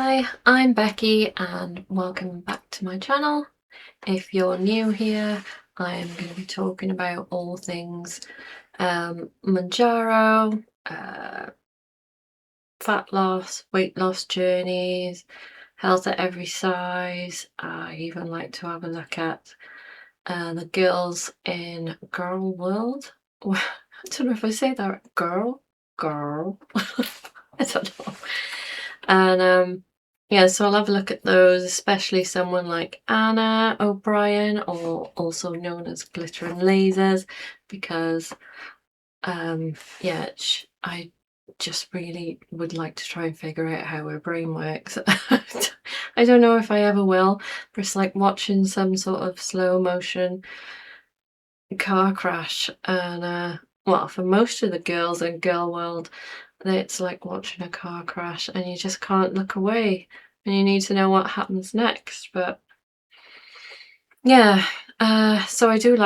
Hi, I'm Becky and welcome back to my channel. If you're new here, I'm going to be talking about all things Manjaro, fat loss, weight loss journeys, health at every size. I even like to have a look at the girls in Girl World. I don't know if I say that right. Girl. I don't know. And yeah, so I'll have a look at those, especially someone like Anna O'Brien, or also known as Glitter and Lasers, because yeah, I just really would like to try and figure out how her brain works. I don't know if I ever will, but it's like watching some sort of slow motion car crash. And well, for most of the girls in Girl World, it's like watching a car crash and you just can't look away and you need to know what happens next. But yeah, so I haven't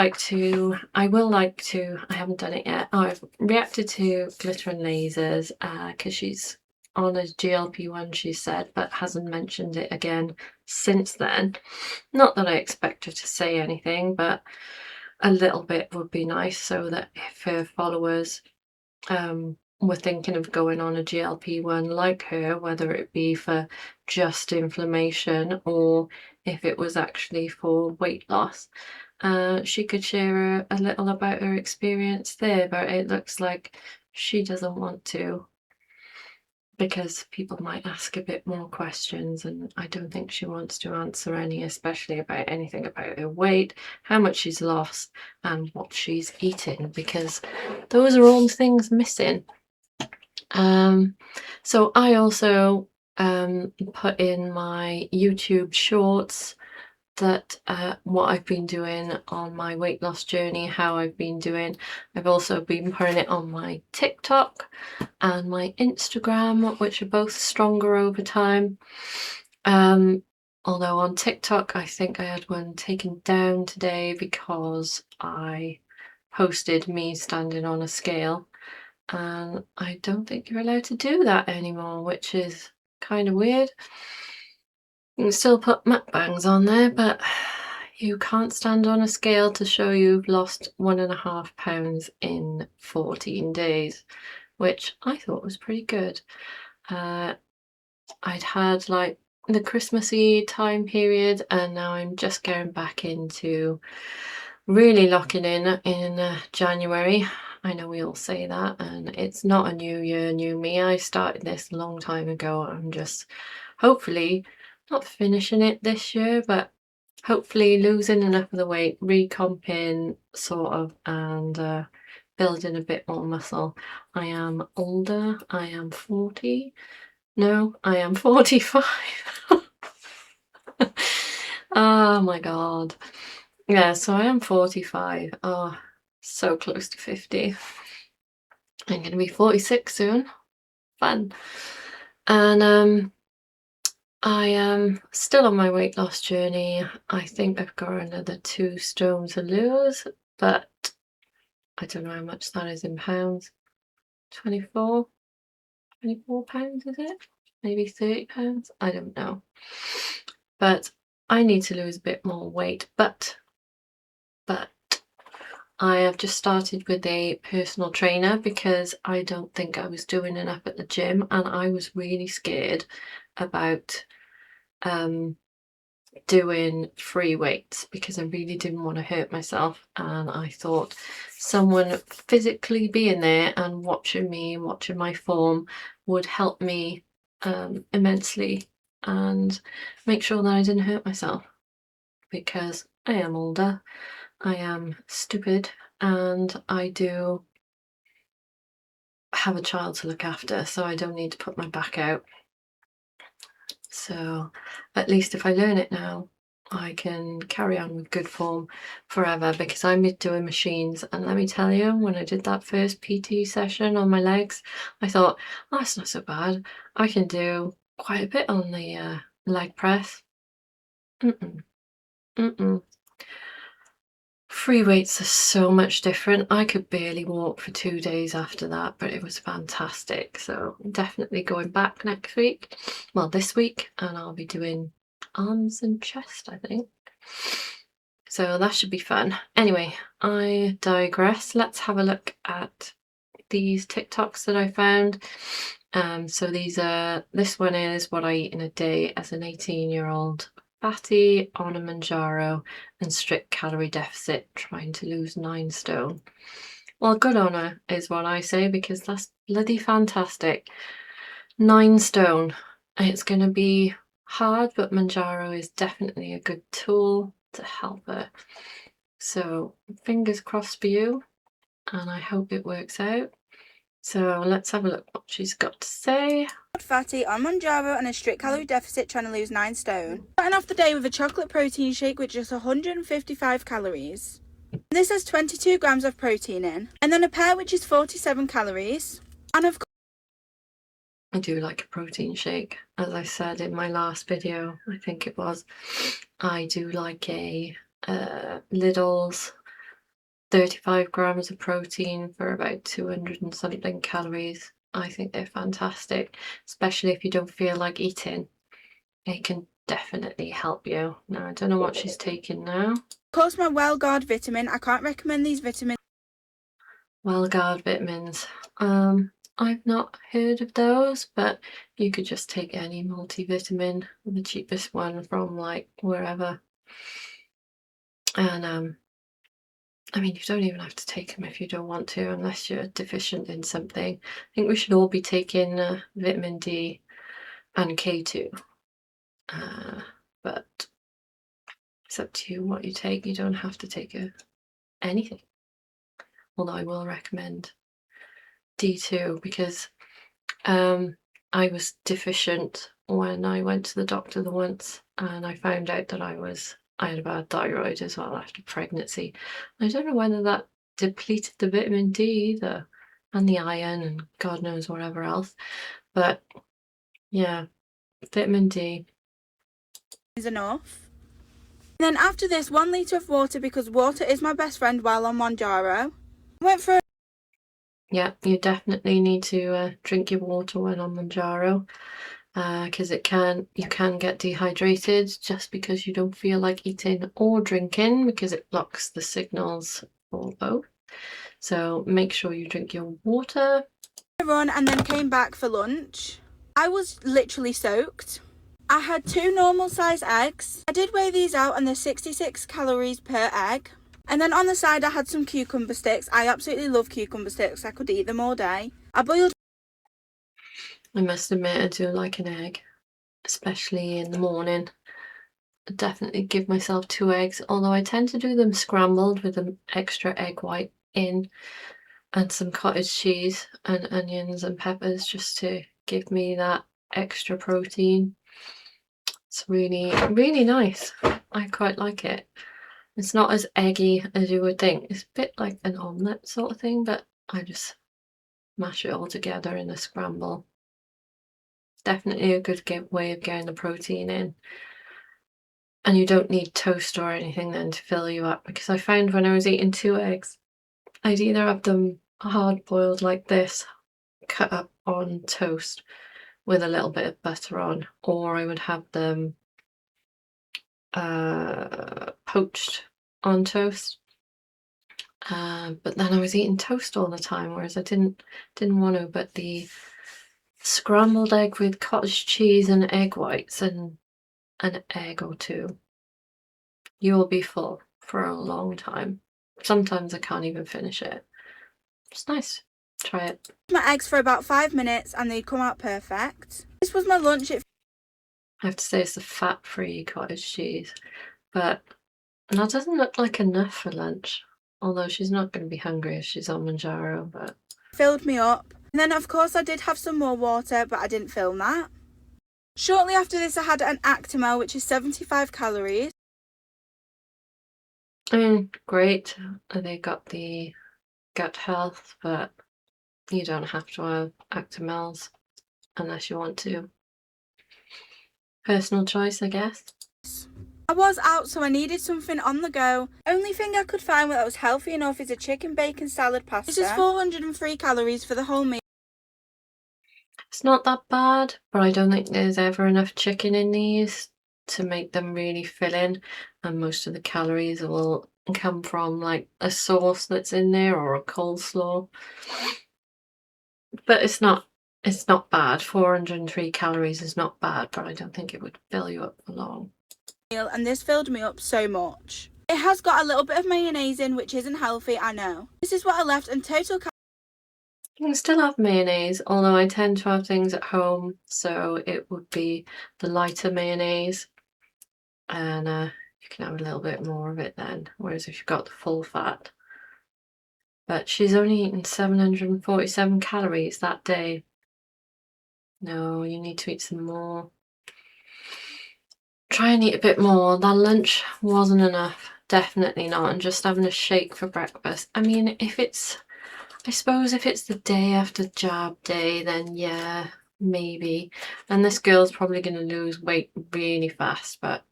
done it yet. I've reacted to Glitter and Lasers because she's on a GLP-1, she said, but hasn't mentioned it again since then. Not that I expect her to say anything, but a little bit would be nice, so that if her followers were thinking of going on a GLP-1 like her, whether it be for just inflammation or if it was actually for weight loss, she could share a little about her experience there. But it looks like she doesn't want to, because people might ask a bit more questions, and I don't think she wants to answer any, especially about anything about her weight, how much she's lost and what she's eating, because those are all things missing. So I also put in my YouTube shorts that what I've been doing on my weight loss journey, how I've been doing. I've also been putting it on my TikTok and my Instagram, which are both stronger over time. Although on TikTok, I think I had one taken down today because I posted me standing on a scale, and I don't think you're allowed to do that anymore, which is kind of weird. You can still put mukbangs on there, but you can't stand on a scale to show you've lost 1.5 pounds in 14 days, which I thought was pretty good. I'd had like the Christmassy time period, and now I'm just going back into really locking in January. I know we all say that, and it's not a new year, new me. I started this a long time ago. I'm just hopefully not finishing it this year, but hopefully losing enough of the weight, recomping sort of, and building a bit more muscle. I am older. I am 40. No, I am 45. Oh my god. Yeah, so I am 45. Oh, so close to 50. I'm going to be 46 soon. Fun. And I am still on my weight loss journey. I think I've got another 2 stone to lose, but I don't know how much that is in pounds. 24 pounds, is it? Maybe 30 pounds? I don't know. But I need to lose a bit more weight, but I have just started with a personal trainer because I don't think I was doing enough at the gym, and I was really scared about doing free weights because I really didn't want to hurt myself, and I thought someone physically being there and watching me, watching my form, would help me immensely and make sure that I didn't hurt myself, because I am older, I am stupid, and I do have a child to look after, so I don't need to put my back out. So at least if I learn it now, I can carry on with good form forever, because I miss doing machines. And let me tell you, when I did that first PT session on my legs, I thought, oh, it's not so bad. I can do quite a bit on the leg press. Mm-mm. free weights are so much different. I could barely walk for 2 days after that, but it was fantastic. So definitely going back next week. Well, this week, and I'll be doing arms and chest, I think. So that should be fun. Anyway, I digress. Let's have a look at these TikToks that I found. So this one is what I eat in a day as an 18-year-old fatty on a Manjaro and strict calorie deficit, trying to lose 9 stone. Well, good on her is what I say, because that's bloody fantastic. 9 stone. It's going to be hard, but Manjaro is definitely a good tool to help her. So fingers crossed for you, and I hope it works out. So let's have a look what she's got to say. Fatty on Manjaro and a strict calorie deficit, trying to lose 9 stone. Starting off the day with a chocolate protein shake with just 155 calories. This has 22 grams of protein in. And then a pear which is 47 calories. And of course, I do like a protein shake. As I said in my last video, I think it was, I do like a Lidl's 35 grams of protein for about 200 and something calories. I think they're fantastic, especially if you don't feel like eating. It can definitely help you. Now, I don't know what she's taking now. of course, my Well-Guard vitamin. I can't recommend these vitamins. Well-Guard vitamins. I've not heard of those, but you could just take any multivitamin, the cheapest one from like wherever. And I mean, you don't even have to take them if you don't want to, unless you're deficient in something. I think we should all be taking vitamin D and K2. But it's up to you what you take. You don't have to take anything. Although I will recommend D2 because I was deficient when I went to the doctor once, and I found out that I had a bad thyroid as well after pregnancy. I don't know whether that depleted the vitamin D either, and the iron, and God knows whatever else. But yeah, vitamin D Is enough. And then after this, 1 litre of water, because water is my best friend while on Manjaro. Went for Yeah, you definitely need to drink your water when on Manjaro, because you can get dehydrated just because you don't feel like eating or drinking, because it blocks the signals for both. So make sure you drink your water. a run and then came back for lunch. I was literally soaked. I had 2 normal size eggs. I did weigh these out and they're 66 calories per egg. And then on the side I had some cucumber sticks. I absolutely love cucumber sticks. I could eat them all day. I boiled. I must admit, I do like an egg, especially in the morning. I definitely give myself 2 eggs, although I tend to do them scrambled with an extra egg white in and some cottage cheese and onions and peppers, just to give me that extra protein. It's really, really nice. I quite like it. It's not as eggy as you would think. It's a bit like an omelette sort of thing, but I just mash it all together in a scramble. Definitely a good way of getting the protein in. And you don't need toast or anything then to fill you up, because I found when I was eating 2 eggs, I'd either have them hard boiled like this, cut up on toast with a little bit of butter on, or I would have them poached on toast. But then I was eating toast all the time, whereas I didn't want to. But the scrambled egg with cottage cheese and egg whites and an egg or 2, you will be full for a long time. Sometimes I can't even finish it. It's nice. Try it. My eggs for about 5 minutes and they'd come out perfect. This was my lunch. I have to say it's the fat-free cottage cheese, but that doesn't look like enough for lunch. Although she's not going to be hungry if she's on Manjaro, but Filled me up. And then of course I did have some more water, but I didn't film that. Shortly after this I had an Actimel, which is 75 calories. I mean, great. They got the gut health, but you don't have to have Actimels unless you want to. Personal choice, I guess. I was out, so I needed something on the go. Only thing I could find that was healthy enough is a chicken bacon salad pasta. This is 403 calories for the whole meal. It's not that bad, but I don't think there's ever enough chicken in these to make them really filling, and most of the calories will come from like a sauce that's in there or a coleslaw. But it's not bad. 403 calories is not bad, but I don't think it would fill you up for long. And this filled me up so much. It has got a little bit of mayonnaise in, which isn't healthy, I know. This is what I left, and total You can still have mayonnaise, although I tend to have things at home, so it would be the lighter mayonnaise, and you can have a little bit more of it then, whereas if you've got the full fat. But she's only eaten 747 calories that day. No, you need to eat some more. Try and eat a bit more. That lunch wasn't enough. Definitely not. And just having a shake for breakfast. I mean, I suppose if it's the day after jab day, then yeah, maybe. And this girl's probably going to lose weight really fast, but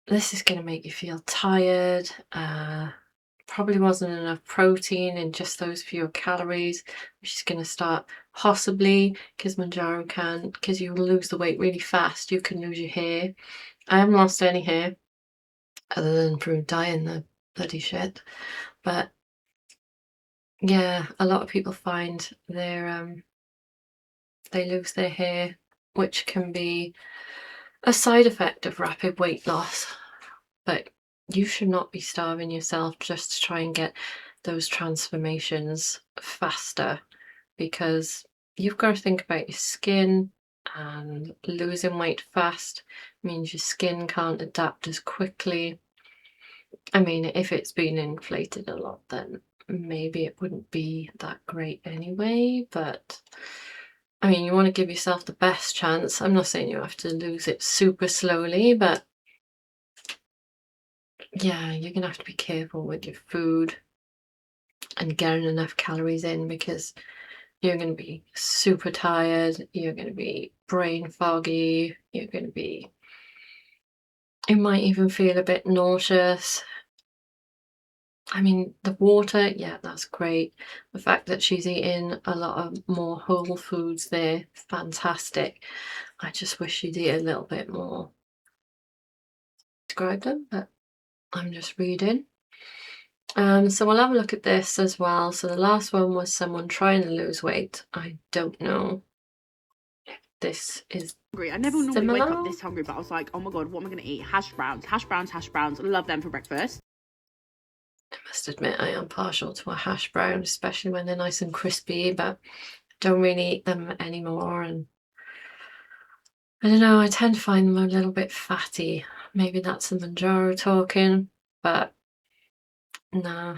this is going to make you feel tired. Probably wasn't enough protein in just those few calories, which is going to start possibly, because Manjaro can, because you lose the weight really fast, you can lose your hair. I haven't lost any hair other than through dyeing the bloody shit, but yeah, a lot of people find they lose their hair, which can be a side effect of rapid weight loss. But you should not be starving yourself just to try and get those transformations faster, because you've got to think about your skin, and losing weight fast means your skin can't adapt as quickly. I mean, if it's been inflated a lot, then maybe it wouldn't be that great anyway, but I mean, you want to give yourself the best chance. I'm not saying you have to lose it super slowly, but yeah, you're gonna have to be careful with your food and getting enough calories in, because you're going to be super tired, you're going to be brain foggy, you might even feel a bit nauseous. I mean, the water, yeah, that's great. The fact that she's eating a lot of more whole foods there, fantastic. I just wish she'd eat a little bit more. Describe them, but I'm just reading. So we'll have a look at this as well. So the last one was someone trying to lose weight. I don't know if this is hungry. I never normally similar. wake up this hungry, but I was like, oh my god, what am I going to eat? Hash browns. I love them for breakfast. I must admit I am partial to a hash brown, especially when they're nice and crispy, but don't really eat them anymore. And I don't know, I tend to find them a little bit fatty. Maybe that's the Manjaro talking, but nah,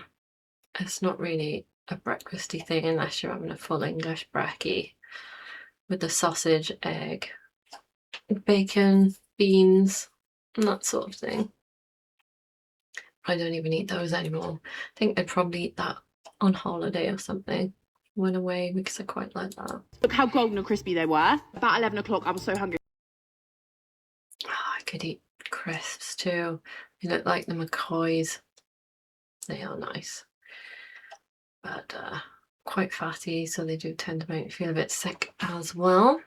it's not really a breakfasty thing unless you're having a full English brekkie with the sausage, egg, bacon, beans, and that sort of thing. I don't even eat those anymore. I think I'd probably eat that on holiday or something. Went away because I quite like that. Look how golden and crispy they were. About 11 o'clock, I was so hungry. Oh, I could eat crisps too. They look like the McCoys. They are nice, but quite fatty, so they do tend to make me feel a bit sick as well.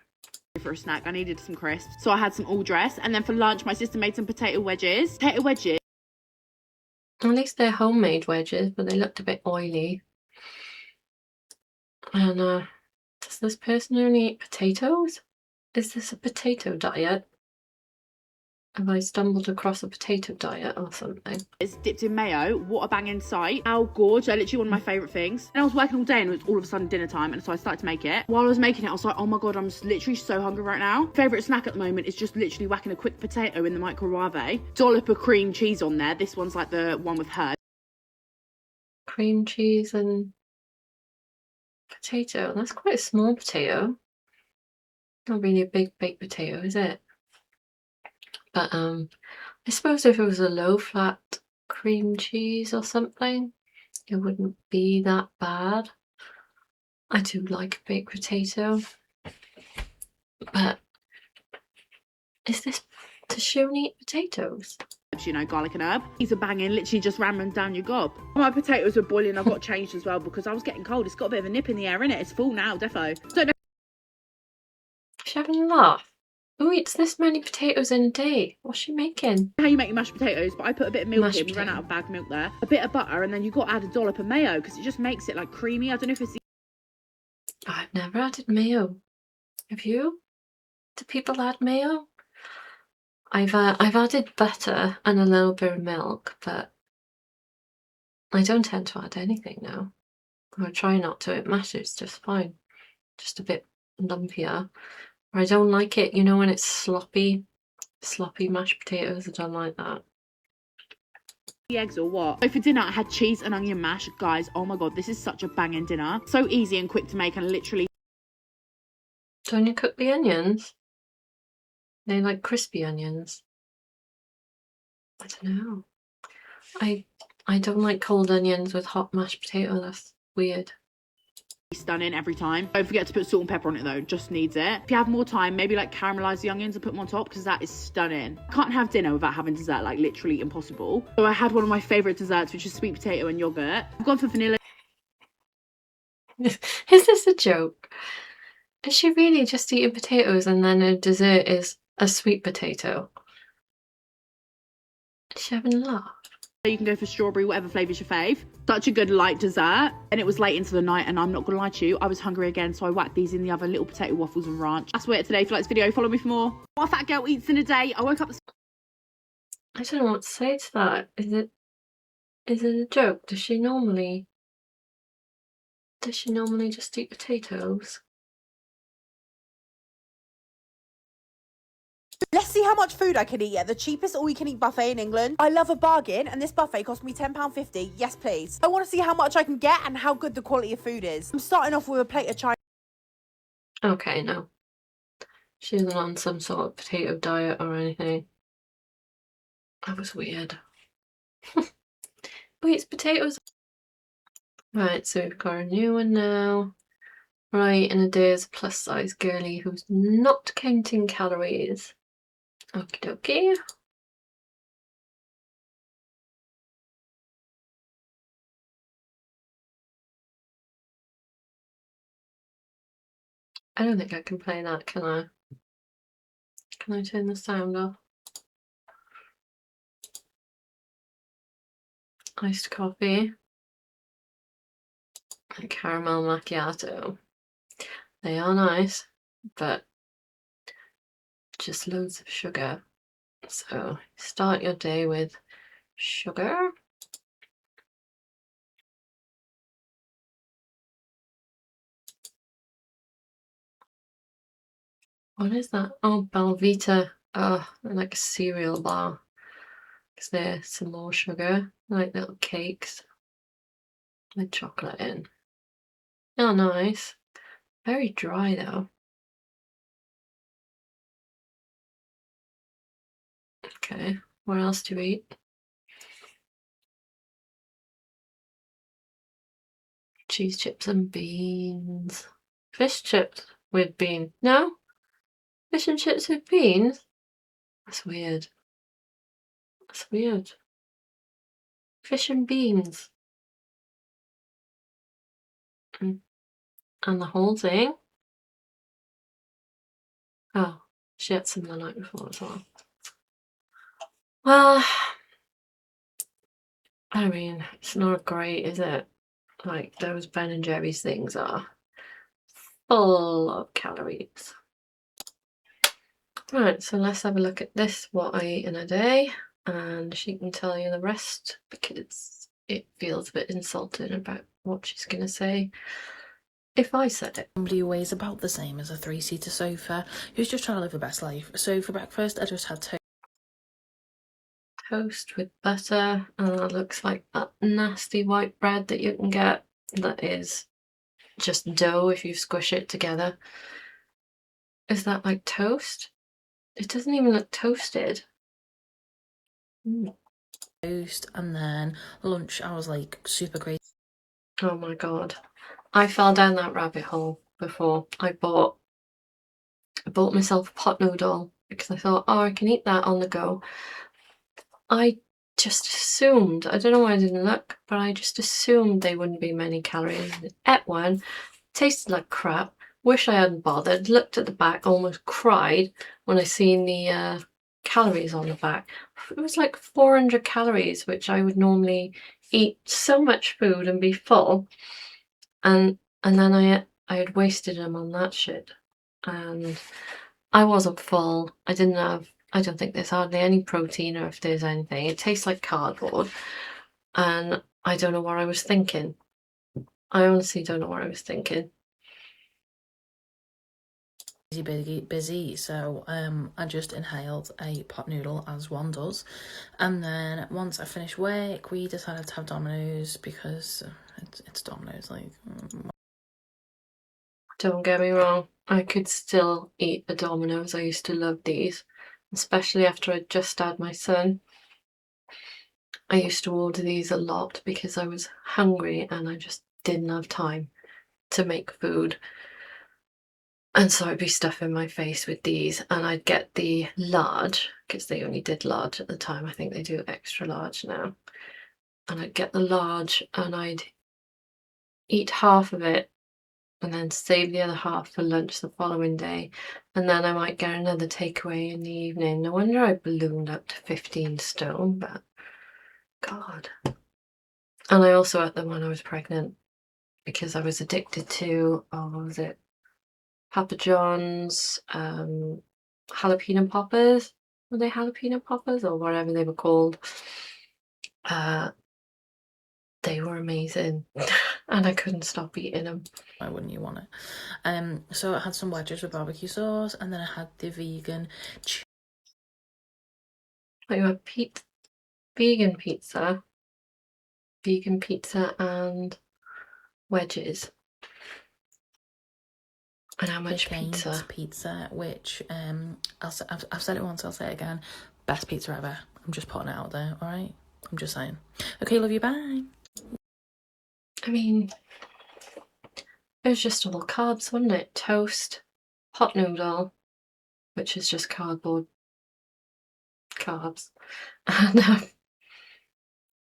For a snack, I needed some crisps, so I had some all dress, and then for lunch my sister made some potato wedges. At least they're homemade wedges, but they looked a bit oily. And does this person only eat potatoes? Is this a potato diet? Have I stumbled across a potato diet or something? It's dipped in mayo. What a banging sight. How gorge. They're literally one of my favourite things. And I was working all day and it was all of a sudden dinner time, and so I started to make it. While I was making it, I was like, oh my god, I'm literally so hungry right now. Favourite snack at the moment is just literally whacking a quick potato in the microwave. Dollop of cream cheese on there. This one's like the one with herbs. Cream cheese and potato. That's quite a small potato. Not really a big baked potato, is it? But I suppose if it was a low fat cream cheese or something, it wouldn't be that bad. I do like a baked potato, but is this Does she only eat potatoes? You know, garlic and herb. These are banging, literally just ramming down your gob. My potatoes were boiling. I got changed as well because I was getting cold. It's got a bit of a nip in the air, innit? It's full now, defo. Don't know. She's having a laugh. Who eats this many potatoes in a day? What's she making? How you make your mashed potatoes, but I put a bit of milk Mashed in. We ran potato. out of bagged milk there. A bit of butter, and then you got to add a dollop of mayo because it just makes it like creamy. I don't know if it's the I've never added mayo. Have you? Do people add mayo? I've added butter and a little bit of milk, but I don't tend to add anything now. I try not to. It mashes just fine. Just a bit lumpier. I don't like it, you know, when it's sloppy mashed potatoes. I don't like that. eggs or what. So for dinner, I had cheese and onion mash. Guys, oh my god, this is such a banging dinner. So easy and quick to make, and literally. Don't you cook the onions? They like crispy onions. I don't know. I don't like cold onions with hot mashed potato. That's weird. Stunning every time. Don't forget to put salt and pepper on it though, just needs it. If you have more time, maybe like caramelize the onions and put them on top because that is stunning. Can't have dinner without having dessert, like literally impossible. So I had one of my favorite desserts, which is sweet potato and yogurt. I've gone for vanilla. Is this a joke? Is she really just eating potatoes and then her dessert is a sweet potato? Is she having a laugh? You can go for strawberry, whatever flavour's your fave. Such a good light dessert. And it was late into the night, and I'm not gonna lie to you, I was hungry again, so I whacked these in the oven, little potato waffles and ranch. That's it today. If you like this video, follow me for more. What a fat girl eats in a day. I woke up this. I don't know what to say to that. Is it a joke? Does she normally just eat potatoes? Let's see how much food I can eat at the cheapest all-you-can-eat buffet in England. I love a bargain, and this buffet cost me £10.50. Yes, please. I want to see how much I can get and how good the quality of food is. I'm starting off with a plate of Chinese. Okay, no. She isn't on some sort of potato diet or anything. That was weird. Wait, it's potatoes. Right, so we've got a new one now. Right, and a day as a plus size girly who's not counting calories. Okie dokie. I don't think I can play that, can I? Can I turn the sound off? Iced coffee. And caramel macchiato. They are nice, but just loads of sugar. So start your day with sugar. What is that? Oh, Belvita. Oh, like a cereal bar. Is there some more sugar? Like little cakes with chocolate in. Oh, nice. Very dry though. Okay, what else do you eat? Cheese chips and beans. Fish chips with beans. No? Fish and chips with beans? That's weird. That's weird. Fish and beans. And the whole thing? Oh, she had some the night before as well. Well, I mean, it's not great, is it? Like, those Ben and Jerry's things are full of calories. Right, so let's have a look at this, what I eat in a day, and she can tell you the rest because it feels a bit insulting about what she's going to say if I said it. Somebody who weighs about the same as a 3-seater sofa who's just trying to live the best life. So for breakfast, I just had Toast with butter, and that looks like that nasty white bread that you can get that is just dough if you squish it together. Is that like toast? It doesn't even look toasted. toast, and then lunch I was like super crazy. Oh my god. I fell down that rabbit hole before. I bought myself a pot noodle because I thought, oh, I can eat that on the go. I just assumed, I don't know why I didn't look, but I just assumed they wouldn't be many calories. Ate one, tasted like crap, wish I hadn't bothered, looked at the back, almost cried when I seen the calories on the back. It was like 400 calories, which I would normally eat so much food and be full, and then I had wasted them on that shit, and I wasn't full. I don't think there's hardly any protein, or if there's anything, it tastes like cardboard, and I don't know what I was thinking. I honestly don't know what I was thinking. Busy, so I just inhaled a pot noodle, as one does, and then once I finished work we decided to have Domino's because it's Domino's. Like, Don't get me wrong, I could still eat a Domino's. I used to love these, especially after I'd just had my son. I used to order these a lot because I was hungry and I just didn't have time to make food. And so I'd be stuffing my face with these, and I'd get the large, because they only did large at the time. I think they do extra large now. And I'd get the large and I'd eat half of it and then save the other half for lunch the following day. And then I might get another takeaway in the evening. No wonder I ballooned up to 15 stone, but God. And I also ate them when I was pregnant because I was addicted to, what was it? Papa John's, jalapeno poppers. Were they jalapeno poppers or whatever they were called? They were amazing, and I couldn't stop eating them. why wouldn't you want it? So I had some wedges with barbecue sauce, and then I had the vegan Like, you had vegan pizza and wedges. And how much pizza, which I've said it once, I'll say it again, best pizza ever. I'm just putting it out there, all right? I'm just saying. Okay, love you, bye. I mean, it was just all carbs, wasn't it? Toast, pot noodle, which is just cardboard carbs, and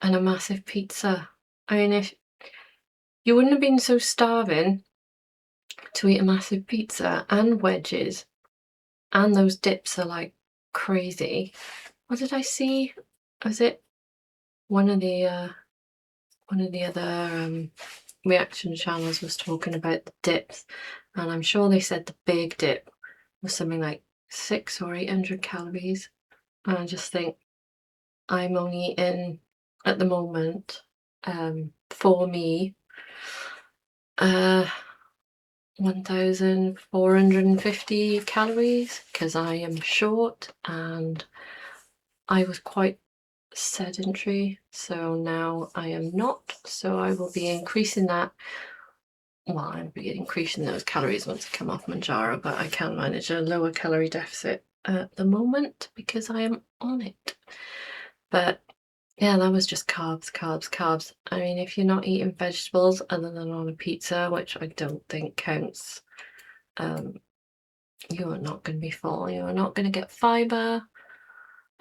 a massive pizza. I mean, if you wouldn't have been so starving to eat a massive pizza and wedges, and those dips are like crazy. What did I see? Was it one of the other reaction channels was talking about the dips, and I'm sure they said the big dip was something like 600 or 800 calories. And I just think I'm only eating at the moment, for me, 1,450 calories, because I am short and I was quite sedentary, so now I am not. So I will be increasing that. Well, I'll be increasing those calories once I come off Manjaro, but I can manage a lower calorie deficit at the moment because I am on it. But yeah, that was just carbs. I mean, if you're not eating vegetables other than on a pizza, which I don't think counts, you are not going to be full. You are not going to get fibre,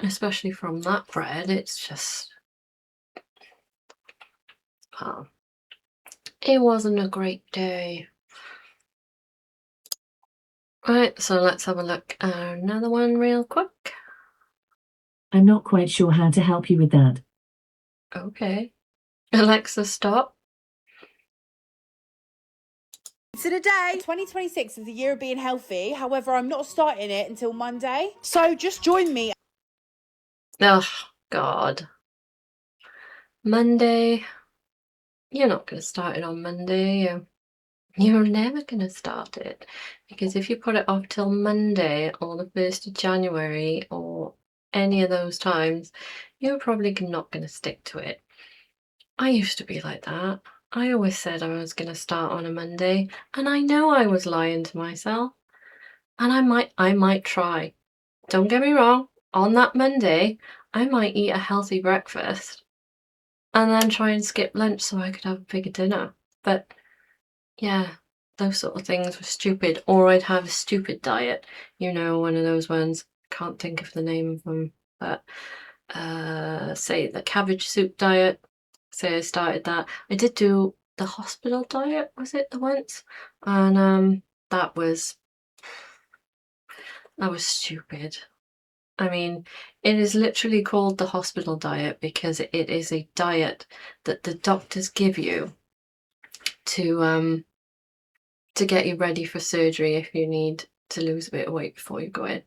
especially from that bread. It's just, well, it wasn't a great day. Right, so let's have a look at another one real quick. I'm not quite sure how to help you with that. Okay. Alexa, stop. So today, 2026 is the year of being healthy. However, I'm not starting it until Monday. So just join me. Oh, God. Monday. You're not going to start it on Monday. You're never going to start it. Because if you put it off till Monday or the 1st of January or any of those times, you're probably not going to stick to it. I used to be like that. I always said I was going to start on a Monday, and I know I was lying to myself. And I might try. Don't get me wrong, on that Monday, I might eat a healthy breakfast and then try and skip lunch so I could have a bigger dinner. But yeah, those sort of things were stupid. Or I'd have a stupid diet, you know, one of those ones. can't think of the name of them, but say the cabbage soup diet. Say I started that. I did do the hospital diet, was it, the once? And that was stupid. I mean, it is literally called the hospital diet because it is a diet that the doctors give you to get you ready for surgery if you need to lose a bit of weight before you go in.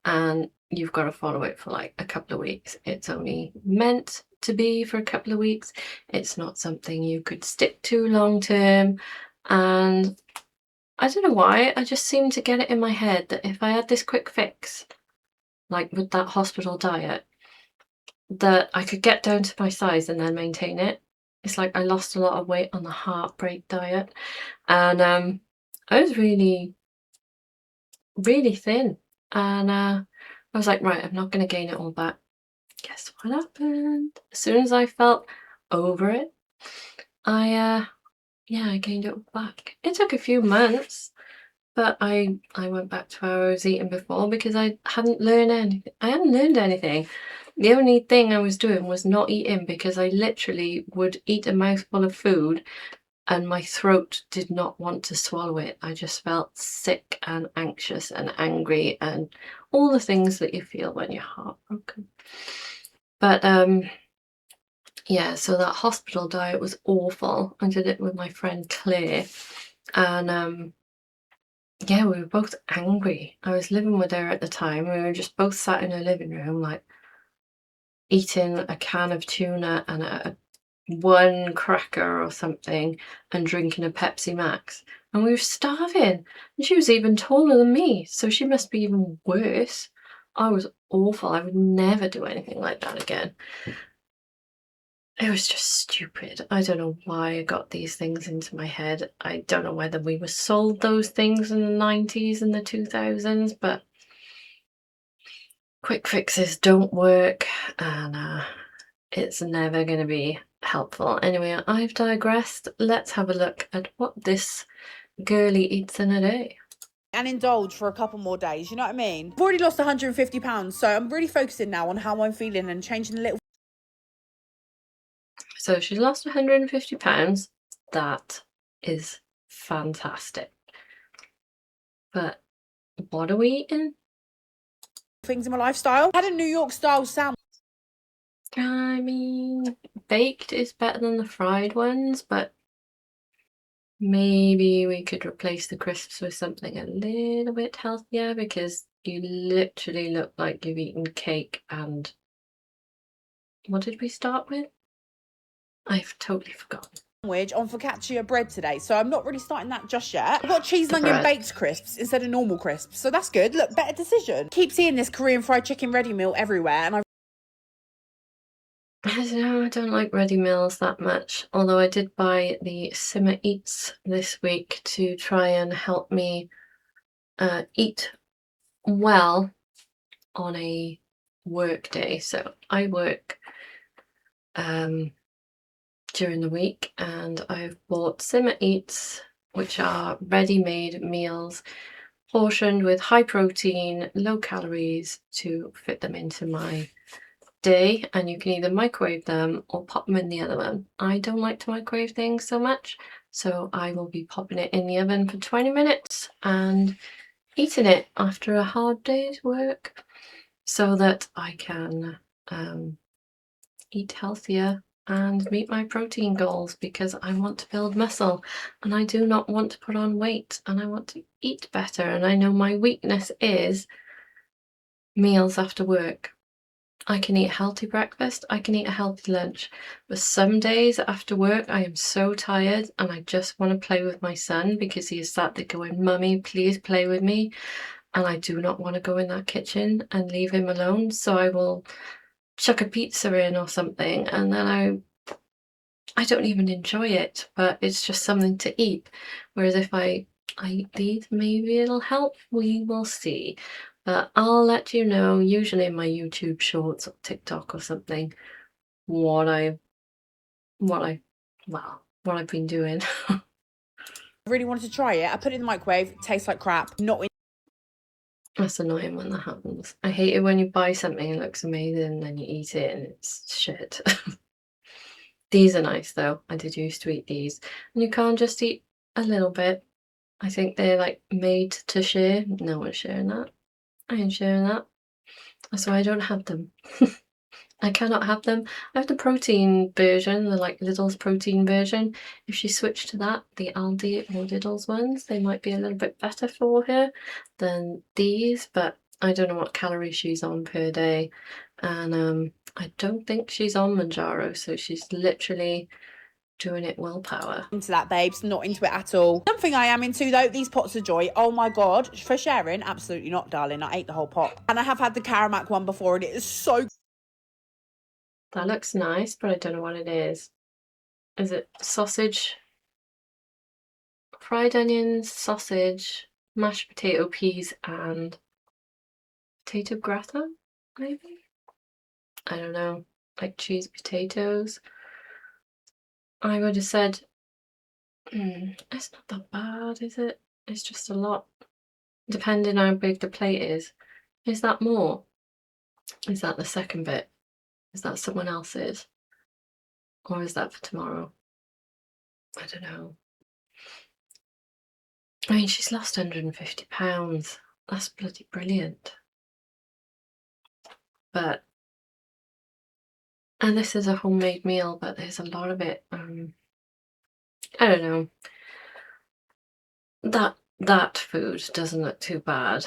And you've got to follow it for like a couple of weeks. It's only meant to be for a couple of weeks. It's not something you could stick to long term. And I don't know why, I just seem to get it in my head that if I had this quick fix, like with that hospital diet, that I could get down to my size and then maintain it. It's like I lost a lot of weight on the heartbreak diet, and I was really, really thin, and I was like, right, I'm not going to gain it all back. Guess what happened? As soon as I felt over it, I gained it all back. It took a few months, but I went back to how I was eating before because I hadn't learned anything. I hadn't learned anything. The only thing I was doing was not eating because I literally would eat a mouthful of food and my throat did not want to swallow it. I just felt sick and anxious and angry and all the things that you feel when you're heartbroken. But yeah, so that hospital diet was awful. I did it with my friend Claire, and yeah, we were both angry. I was living with her at the time. We were just both sat in her living room, like eating a can of tuna and one cracker or something and drinking a Pepsi Max. And we were starving. And she was even taller than me, so she must be even worse. I was awful. I would never do anything like that again. It was just stupid. I don't know why I got these things into my head. I don't know whether we were sold those things in the 90s and the 2000s, but quick fixes don't work, and it's never going to be helpful. Anyway, I've digressed. Let's have a look at what this girlie eats in a day. And indulge for a couple more days, you know what I mean? I've already lost 150 pounds, so I'm really focusing now on how I'm feeling and changing a little. So she's lost 150 pounds. That is fantastic. But what are we eating? Things in my lifestyle. I had a New York style sandwich. I mean, baked is better than the fried ones, but maybe we could replace the crisps with something a little bit healthier because you literally look like you've eaten cake and what did we start with? I've totally forgotten. On focaccia bread today, so I'm not really starting that just yet. I've got cheese and onion Bread. baked crisps instead of normal crisps, so that's good. Look, better decision. Keep seeing this Korean fried chicken ready meal everywhere, and I don't know, I don't like ready meals that much, although I did buy the Simmer Eats this week to try and help me eat well on a work day. So I work during the week, and I've bought Simmer Eats, which are ready-made meals portioned with high protein, low calories to fit them into my day, and you can either microwave them or pop them in the oven. I don't like to microwave things so much, so I will be popping it in the oven for 20 minutes and eating it after a hard day's work so that I can eat healthier and meet my protein goals because I want to build muscle and I do not want to put on weight and I want to eat better. And I know my weakness is meals after work. I can eat a healthy breakfast, I can eat a healthy lunch, but some days after work I am so tired and I just want to play with my son because he is sat there going, "Mummy, please play with me," and I do not want to go in that kitchen and leave him alone, so I will chuck a pizza in or something, and then I don't even enjoy it, but it's just something to eat. Whereas if I eat these, maybe it'll help. We will see. But I'll let you know, usually in my YouTube shorts or TikTok or something, what I've been doing. I really wanted to try it. I put it in the microwave. It tastes like crap. Not in. That's annoying when that happens. I hate it when you buy something and it looks amazing and then you eat it and it's shit. These are nice though. I did used to eat these. And you can't just eat a little bit. I think they're like made to share. No one's sharing that. I ain't sharing that. That's why I don't have them. I cannot have them. I have the protein version, the like Lidl's protein version. If she switched to that, the Aldi or Lidl's ones, they might be a little bit better for her than these, but I don't know what calories she's on per day. And I don't think she's on Manjaro, so she's literally doing it willpower. Into that, babes, not into it at all. Something I am into though, these pots of joy. Oh my god, for sharing, absolutely not, darling. I ate the whole pot. And I have had the Karamak one before and it is so That looks nice, but I don't know what it is. Is it sausage? Fried onions, sausage, mashed potato, peas, and potato gratin, maybe? I don't know. Like cheese potatoes. I would have said, it's not that bad, is it? It's just a lot. Depending how big the plate is. Is that more? Is that the second bit? Is that someone else's? Or is that for tomorrow? I don't know. I mean, she's lost £150. That's bloody brilliant. But, and this is a homemade meal, but there's a lot of it. I don't know. That food doesn't look too bad.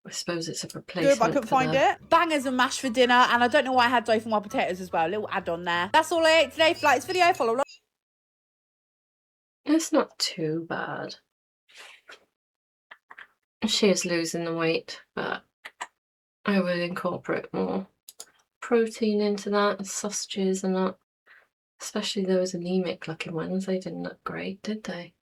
I suppose it's a replacement. good, but I couldn't find it. Bangers and mash for dinner, and I don't know why I had dough for my potatoes as well. A little add-on there. That's all I ate today for this video. Follow. It's not too bad. She is losing the weight, but I would incorporate more protein into that, sausages and that. Especially those anemic looking ones. They didn't look great, did they?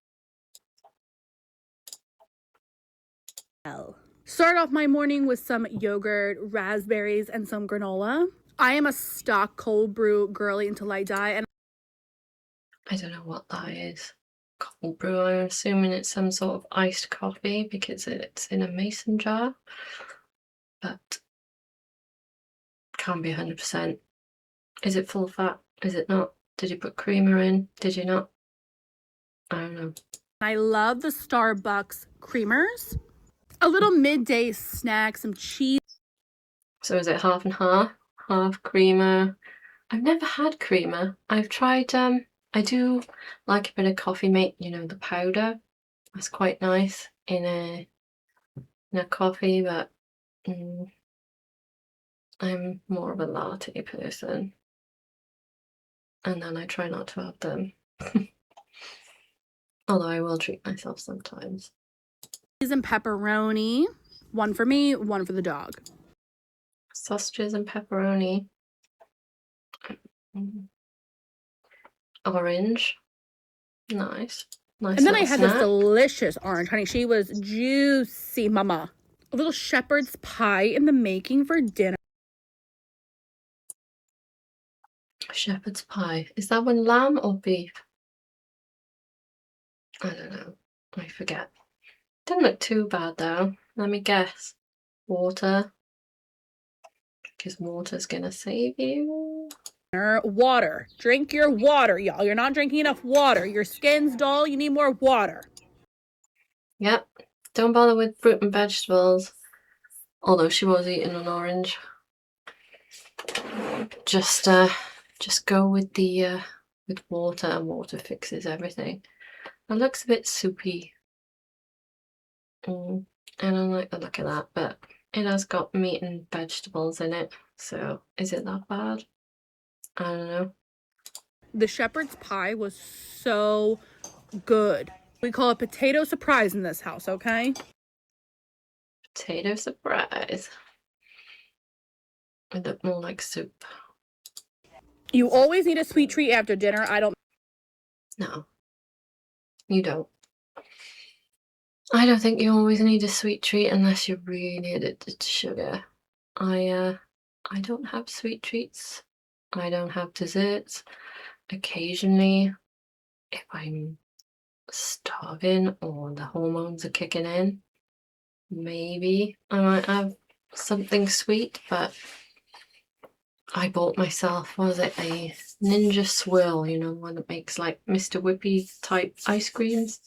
Start off my morning with some yogurt, raspberries, and some granola. I am a stock cold brew girly until I die, and I don't know what that is. Cold brew, I'm assuming it's some sort of iced coffee because it's in a mason jar. But can't be 100%. Is it full fat? Is it not? Did you put creamer in? Did you not? I don't know. I love the Starbucks creamers. A little midday snack, some cheese. So is it half and half? Half creamer? I've never had creamer. I've tried, I do like a bit of Coffee Mate, you know, the powder. That's quite nice in a coffee, but I'm more of a latte person. And then I try not to have them. Although I will treat myself sometimes. And pepperoni. One for me, one for the dog. Sausages and pepperoni. Orange. Nice. Nice. And then I little had snack. this delicious orange, honey. She was juicy, mama. A little shepherd's pie in the making for dinner. Shepherd's pie. Is that one lamb or beef? I don't know. I forget. Didn't look too bad though. Let me guess. Water. Because water's gonna save you. Water. Drink your water, y'all. You're not drinking enough water. Your skin's dull. You need more water. Yep. Don't bother with fruit and vegetables. Although she was eating an orange. Just go with the with water, and water fixes everything. It looks a bit soupy. I don't like the look of that, but it has got meat and vegetables in it. So is it that bad? I don't know. The shepherd's pie was so good. We call it potato surprise in this house, okay? Potato surprise. It looked more like soup. You always need a sweet treat after dinner. I don't. No, you don't. I don't think you always need a sweet treat unless you're really addicted to sugar. I don't have sweet treats. I don't have desserts. Occasionally, if I'm starving or the hormones are kicking in, maybe I might have something sweet, but I bought myself, was it a Ninja Swirl, you know, one that makes like Mr. Whippy type ice creams.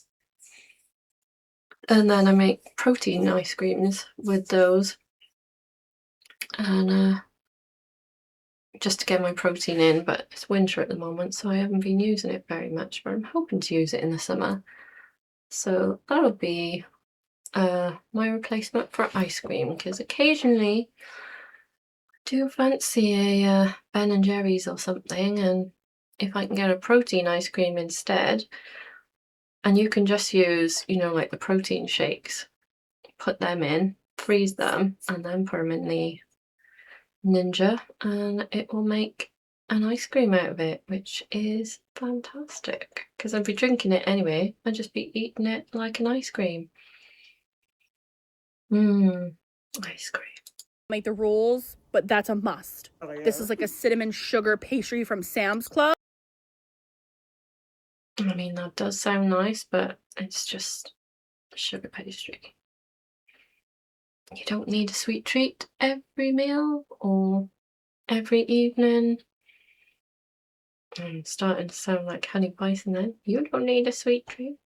And then I make protein ice creams with those. And just to get my protein in, but it's winter at the moment, so I haven't been using it very much, but I'm hoping to use it in the summer. So that'll be my replacement for ice cream, because occasionally I do fancy a Ben and Jerry's or something, and if I can get a protein ice cream instead, and you can just use, you know, like the protein shakes, put them in, freeze them, and then put them in the Ninja, and it will make an ice cream out of it, which is fantastic, because I'd be drinking it anyway. I'd just be eating it like an ice cream. Ice cream. Make the rules, but that's a must. This is like a cinnamon sugar pastry from Sam's Club. I mean, that does sound nice, but it's just sugar pastry. You don't need a sweet treat every meal or every evening. I'm starting to sound like Honey Bison then. You don't need a sweet treat.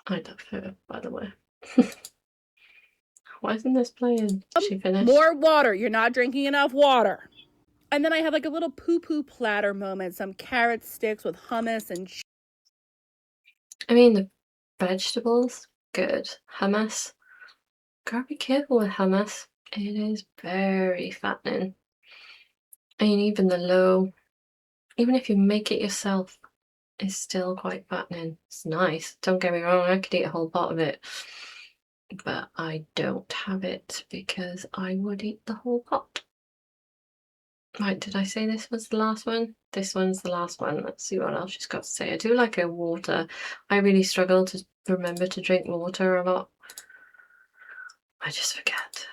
I love her, by the way. Why isn't this playing? She finished. More water. You're not drinking enough water. And then I have like a little poo-poo platter moment. Some carrot sticks with hummus and cheese. I mean, the vegetables, good. Hummus. Gotta be careful with hummus. It is very fattening. I mean, even if you make it yourself, it's still quite fattening. It's nice. Don't get me wrong, I could eat a whole pot of it. But I don't have it because I would eat the whole pot. Right, did I say this was the last one? This one's the last one. Let's see what else she's got to say. I do like her water. I really struggle to remember to drink water a lot. I just forget.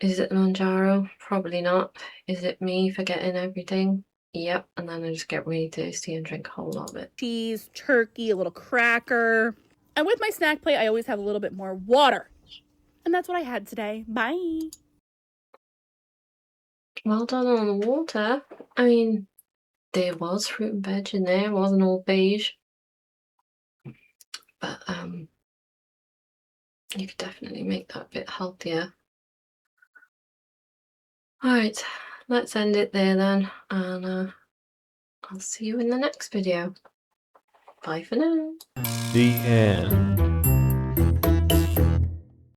Is it the Manjaro? Probably not. Is it me forgetting everything? Yep, and then I just get really thirsty and drink a whole lot of it. Cheese, turkey, a little cracker. And with my snack plate, I always have a little bit more water. And that's what I had today. Bye. Well done on the water. I mean, there was fruit and veg in there. It wasn't all beige. But you could definitely make that a bit healthier. Alright, let's end it there then. And I'll see you in the next video. Bye for now. The end.